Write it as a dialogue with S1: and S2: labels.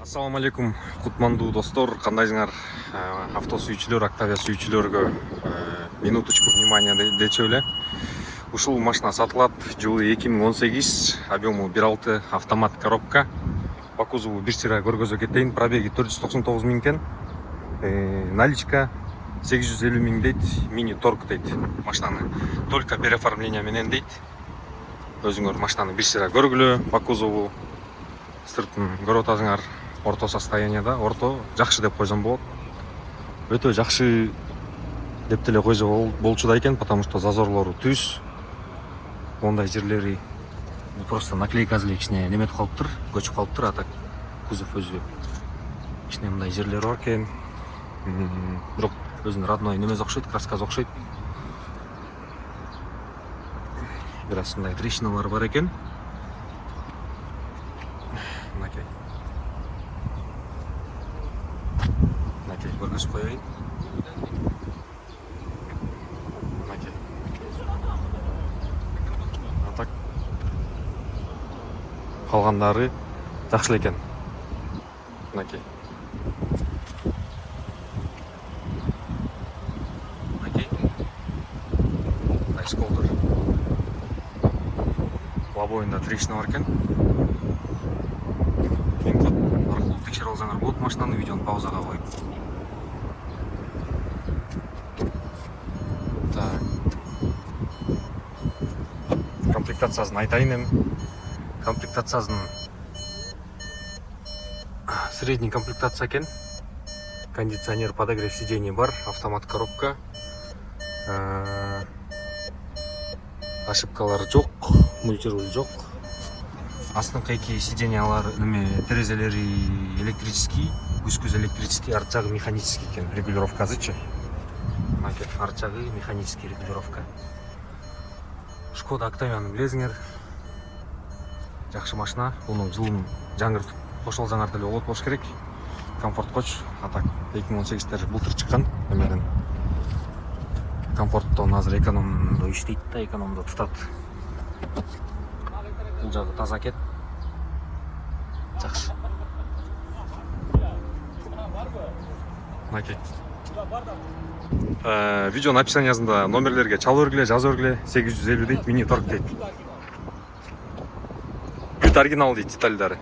S1: Ассаламу алейкум, кутмандуу достор, кандайсыңар? Авто сүйүүчүлөр, Октавия сүйүүчүлөргө минуточку внимания дечү эле. Ушул машина сатылат. Жылы 2018, объему 1.6 автомат коробка. По кузову бир сыра көргөзө кетейин. Пробеги 499 миң экен. Наличка 850 миң дейт. Мини торг дейт машинаны. Только переоформление менен дейт. Өзүңөр машинаны бир сыра көргүлө. По кузову сыртын көрүп атасыңар. Орто состоянияда, орто жакшы деп койсом болот. Өтө жакшы деп деле койсо болчу да экен, потому что зазорлору түз. Ондай жерлери просто наклейкасы эле кичине неметип калыптыр, көчүп калыптыр, а так кузов өзү кичине мындай жерлери бар экен. Бирок өзүнүн родной немеси окшойт, краскасы окшойт. Бир аз мындай трещиналар бар экен. Мынакей. Мынакей көргөзүп коеюн. Мынакей. Так. Калгандары жакшы экен. Мынакей. Мынакей. Айсколдор. Лобоюнда трещина бар экен. Текшере алсаңар болот машинаны, видеону паузага коюп. Так. Комплектациясын айтайын эми. Комплектациясын средний комплектация экен. Кондиционер, подогрев сидений бар, автомат коробка. Ошибкалар жок, мультируль жок. Астыңкы эки сиденьялар терезелери электрический, күз электрический, арт жагы механический экен, регулировкасычы. Мынакей арт жагы механический регулировка. Шкода Октавияны билесиңер. Жакшы машина, муну жылын жаңыртып кошолсаңар деле болот болуш керек. Комфорт коч, а так 2018 былтыр чыккан эмеден. Комфорттон азыр экономдо иштейт да, экономдо тутат. Бул жагы таза экен. Жакшы. Мынакей. Видеонун описаниясында номерлерге чалып бергиле, жазып бергиле. 850 дейт, мини торг дейт. Бүт оригинал дейт детальдары.